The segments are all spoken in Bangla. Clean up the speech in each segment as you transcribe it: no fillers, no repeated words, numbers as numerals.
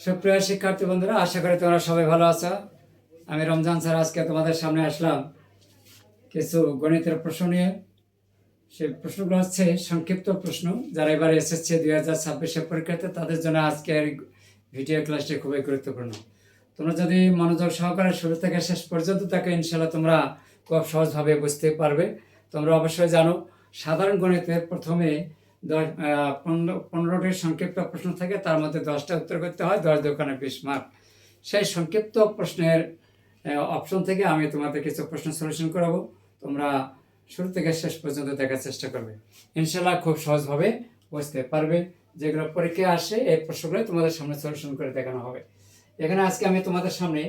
সুপ্রিয় শিক্ষার্থী বন্ধুরা, আশা করি তোমরা সবাই ভালো আছো। আমি রমজান স্যার আজকে তোমাদের সামনে আসলাম কিছু গণিতের প্রশ্ন নিয়ে। সেই প্রশ্নগুলো হচ্ছে সংক্ষিপ্ত প্রশ্ন। যারা এবার এসএসসি 2026 পরীক্ষার্থী তাদের জন্য আজকের ভিডিও ক্লাসটি খুবই গুরুত্বপূর্ণ। তোমরা যদি মনোযোগ সহকারে শুরু থেকে শেষ পর্যন্ত থাকে, ইনশাল্লাহ তোমরা খুব সহজভাবে বুঝতে পারবে। তোমরা অবশ্যই জানো, সাধারণ গণিতের প্রথমে 15টি সংক্ষিপ্ত প্রশ্ন থাকে, তার মধ্যে 10টা উত্তর করতে হয়, 10 দোকানে 20 মার্ক। সেই সংক্ষিপ্ত প্রশ্নের অপশন থেকে আমি তোমাদের কিছু প্রশ্ন সলিউশন করাবো। তোমরা শুরু থেকে শেষ পর্যন্ত দেখার চেষ্টা করবে, ইনশাল্লাহ খুব সহজভাবে বুঝতে পারবে। যেগুলো পরীক্ষায় আসে এই প্রশ্নগুলো তোমাদের সামনে সলিউশন করে দেখানো হবে। এখানে আজকে আমি তোমাদের সামনে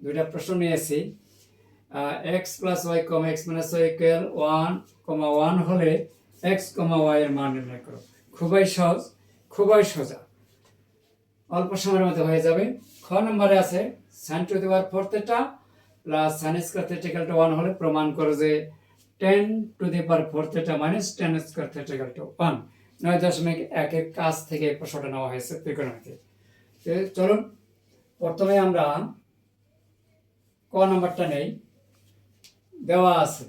দুইটা প্রশ্ন নিয়েছি। X plus y comma x minus y equal 1, 1 হলে এক্স কমা ওয়াই এর মান নির্ণয় করো। খুবই সহজ, খুবই সোজা, অল্প সময়ের মধ্যে হয়ে যাবে। খ নম্বরে আছে sine to the power 4 theta plus sine square theta equal to 1 হলে প্রমাণ করো যে tan to the power 4 theta minus tan square theta equal to 1। 9.1 এর কাছ থেকে প্রশ্নটা নেওয়া হয়েছে ত্রিকোণমিতি। চলুন প্রথমে আমরা ক নাম্বারটা নেই। দেওয়া আছে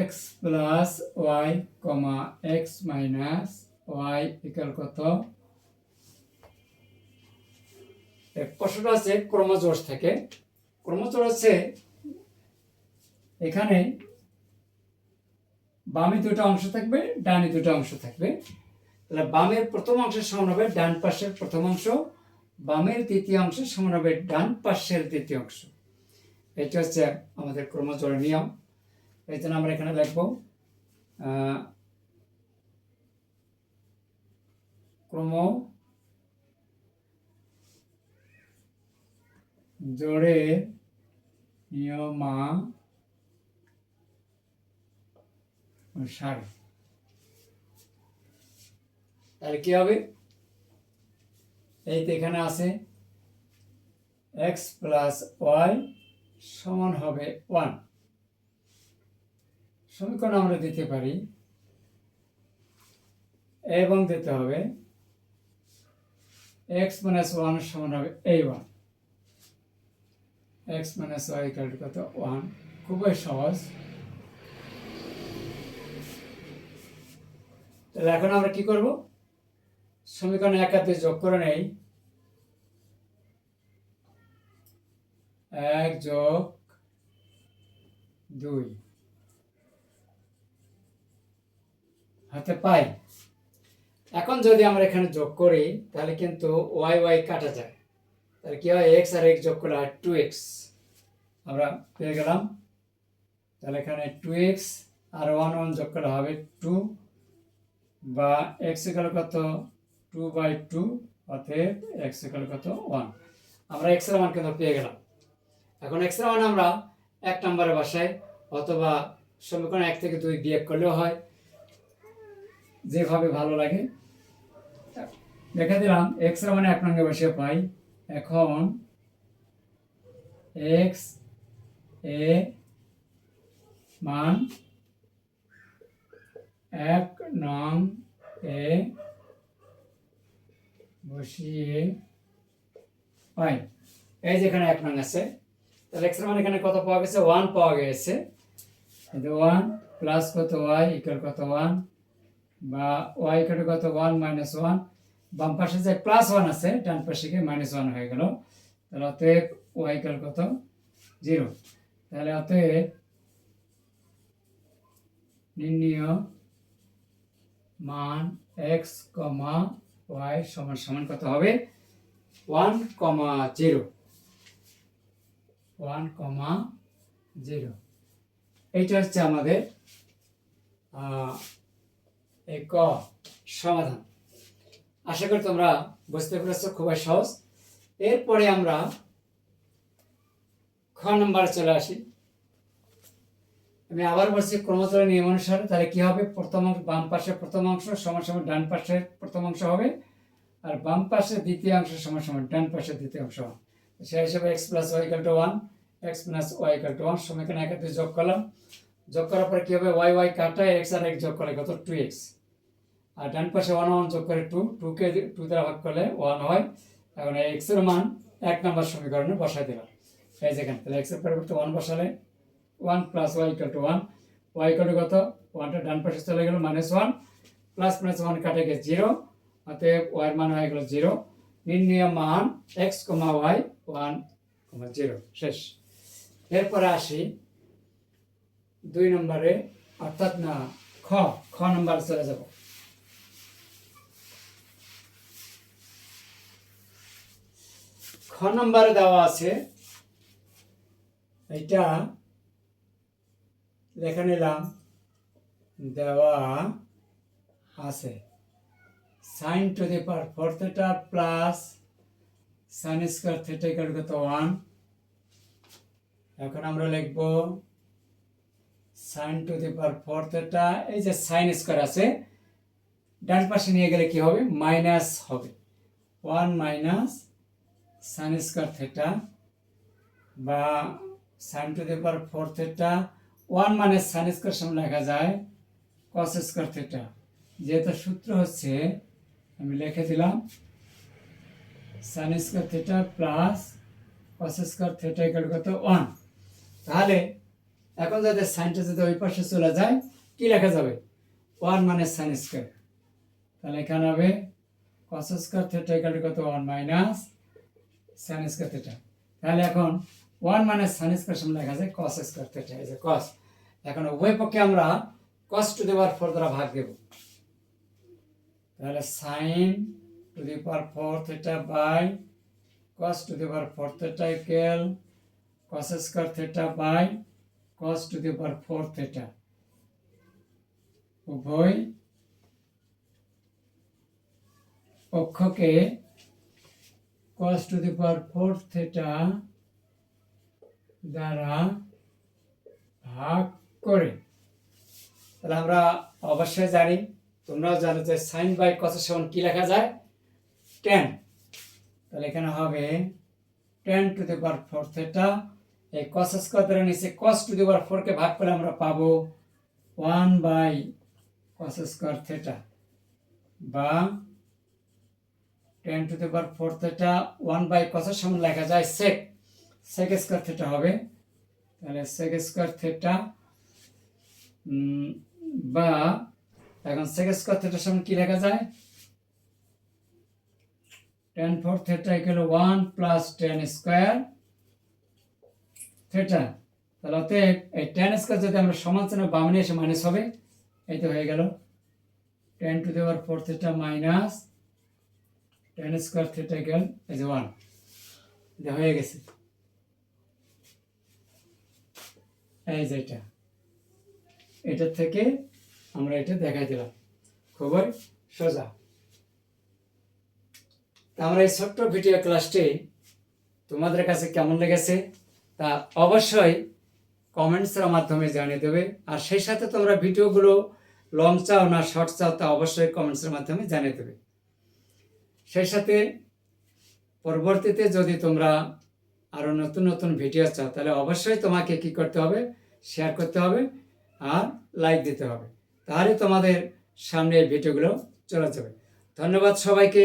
x plus y comma x minus y equal কত। প্রশ্নটা আছে ক্রমজোড় থেকে। ক্রমজোড় হচ্ছে এখানে বামে দুটো অংশ থাকবে, ডানে দুটো অংশ থাকবে। তাহলে বামের প্রথম অংশের সমান হবে ডান পাশের প্রথম অংশ, বামের দ্বিতীয় অংশের সমান হবে ডান পাশের দ্বিতীয় অংশ। এটা হচ্ছে আমাদের ক্রমজোড়ের নিয়ম। এই জন্য আমরা এখানে লিখবো ক্রমজোড়ের নিয়মানুসারে। তাহলে কি হবে, এই তো এখানে আছে এক্স প্লাস ওয়াই সমান হবে 1। সমীকরণ আমরা দিতে পারি এবং দিতে হবে এক্স মাইনাস 1 সমান হবে এই 1। X minus y equal to কত 1। খুবই সহজ। তাহলে এখন আমরা কি করব, সমীকরণ 1 আর 2 যোগ করে নেই। 1 যোগ 2 হাতে পাই। এখন যদি আমরা এখানে যোগ করি তাহলে কিন্তু ওয়াই ওয়াই কাটা যায়। তাহলে কি হয়, এক্স আর এক্স যোগ করলে হয় 2x। আমরা পেয়ে গেলাম। তাহলে এখানে 2x আর 1 1 যোগ করলে হবে 2, বা x ইকুয়াল কত 2/2, অতএব x ইকুয়াল কত 1। আমরা x এর মান কিন্তু পেয়ে গেলাম। এখন x এর মান আমরা 1 নম্বরে বসাই, অথবা সমীকরণ 1 থেকে 2 বিয়োগ করলেও হয়, যেভাবে ভালো লাগে। দেখে দিলাম x এর মানে 1 নম্বরে বসিয়ে পাই। এখন x এ মান 1 নং এ বসিয়ে পাই। এই যেখানে 1 নং আছে, তাহলে x এর মান এখানে কত পাওয়া গেছে, 1 পাওয়া গেছে। 1 প্লাস কত y ইকুয়াল কত 1, বা y ইকুয়াল কত 1 মাইনাস 1। বাম পাশে যে প্লাস 1 আছে, ডান পাশে গিয়ে মাইনাস 1 হয়ে গেল। তাহলে অতএব y ইকুয়াল কত 0। তাহলে অতএব নির্ণীয় মান x, y সমান সমান কত হবে 1,0। 1,0। এইটা হচ্ছে আমাদের এই ক সমাধান। আশা করি তোমরা বুঝতে পেরেছো, খুবই সহজ। এরপরে আমরা খ নম্বরে চলে আসি। আমি আবার বলছি ক্রমজোড়ের নিয়ম অনুসারে। তাহলে কি হবে, প্রথম অংশ বাম পাশের প্রথম অংশ সমান সমান ডান পাশের প্রথম অংশ হবে, আর বাম পাশের দ্বিতীয় অংশ সমান সমান ডান পাশের দ্বিতীয় অংশ। সেই হিসাবে x plus y equal to 1, x minus y equal to 1 সমীকরণ 1 আর 2 যোগ করলাম, যোগ করার পরে কি হবে, ওয়াই ওয়াই কাটা এক্স আর এক্স যোগ করলে কত 2x, আর ডান পাশে 1 1 যোগ করে 2, 2 কে 2 দ্বারা ভাগ করলে 1 হয়। এখন এই x এর মান 1 নম্বর সমীকরণে বসাই দিলাম এই যেখানে, তাহলে x এর পরিবর্তে 1 বসালে 1 plus y equal to 1, y equal to কত, 1টা ডান পাশে চলে গেল -1, প্লাস মাইনাস 1 কাটে গিয়ে 0, অতএব y এর মান হয়ে গেল 0। নির্ণয় মান x, y 1, 0 শেষ। এরপরে আসি 2 নম্বরে, অর্থাৎ না খ নম্বরে চলে যাব। খ নম্বরে দেওয়া আছে, এটা লেখা নিলাম, দেওয়া আছে sin to the power 4 theta plus sin square theta equal to 1। এখন আমরা লিখব sin to the power 4 theta, এই যে sin স্কয়ার আছে ডান পাশে নিয়ে গেলে কি হবে, মাইনাস হবে, 1 মাইনাস sin স্কয়ার থিটা, বা sin to the power 4 theta 1 মানে sin স্কয়ার সমান লেখা যায় cos স্কয়ার থিটা। যেহেতু সূত্র হচ্ছে, আমি লিখে দিলাম sin square theta plus cos square theta equal কত 1। তাহলে এখন যদি সাইনটা যদি ওই পাশে চলে যায় কি লেখা যাবে, 1 মানে sin স্কয়ার, তাহলে এখানে হবে cos স্কয়ার থিটা ইকুয়াল কত 1 মাইনাস sin স্কয়ার থিটা। তাহলে এখন 1 মানে sin স্কয়ার সমান লেখা যায় cos স্কয়ার থিটা, এই যে cos। এখন উভয় পক্ষে আমরা cos টু দি পাওয়ার 4 দ্বারা ভাগ দেব, তাহলে sin to the power 4 theta by cos to the power 4 theta equal cos square theta by cos to the power 4 theta. উভয় পক্ষকে cos to the power 4 theta দ্বারা ভাগ করে, তাহলে আমরা অবশ্যই জানি, তোমরাও জানো যে sin বাই cos এর সমান কি লেখা যায়, tan। তাহলে এখানে হবে tan to the power 4 theta, এই cos স্কয়ার দ্বারা নিচে cos টু দি পাওয়ার 4 কে ভাগ করলে আমরা পাবো 1 বাই cos স্কয়ার থিটা, বা tan to the power 4 theta 1 by cos এর সমান লেখা যায় sec স্কয়ার থিটা হবে। তাহলে sec স্কয়ার থিটা, বা এখন sec স্কয়ার থিটার সমান কি লেখা যায়, tan 4 theta equal 1 plus tan square theta. তাহলে অতএব এই tan স্কয়ার যদি আমরা সমান চিহ্ন বামে নিয়ে এসে মাইনাস হবে, এই তো হয়ে গেল tan to the power 4 theta minus tan square theta equal এই যে 1, এটা হয়ে গেছে। এই যে এটা থেকে আমরা এটা দেখাই দিলাম, খুবই সোজা। আমরা এই ছোট্ট ভিডিও ক্লাসটি তোমাদের কাছে কেমন লেগেছে তা অবশ্যই কমেন্টসের মাধ্যমে জানিয়ে দেবে, আর সেই সাথে তোমরা ভিডিওগুলো লং চাও না শর্ট চাও তা অবশ্যই কমেন্টসের মাধ্যমে জানিয়ে দেবে। সেই সাথে পরবর্তীতে যদি তোমরা আরও নতুন নতুন ভিডিও চাও তাহলে অবশ্যই তোমাকে কি করতে হবে, শেয়ার করতে হবে আর লাইক দিতে হবে, তাহলে তোমাদের সামনে এই ভিডিওগুলো চলে যাবে। ধন্যবাদ সবাইকে,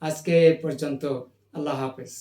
আজকে এ পর্যন্ত, আল্লাহ হাফেজ।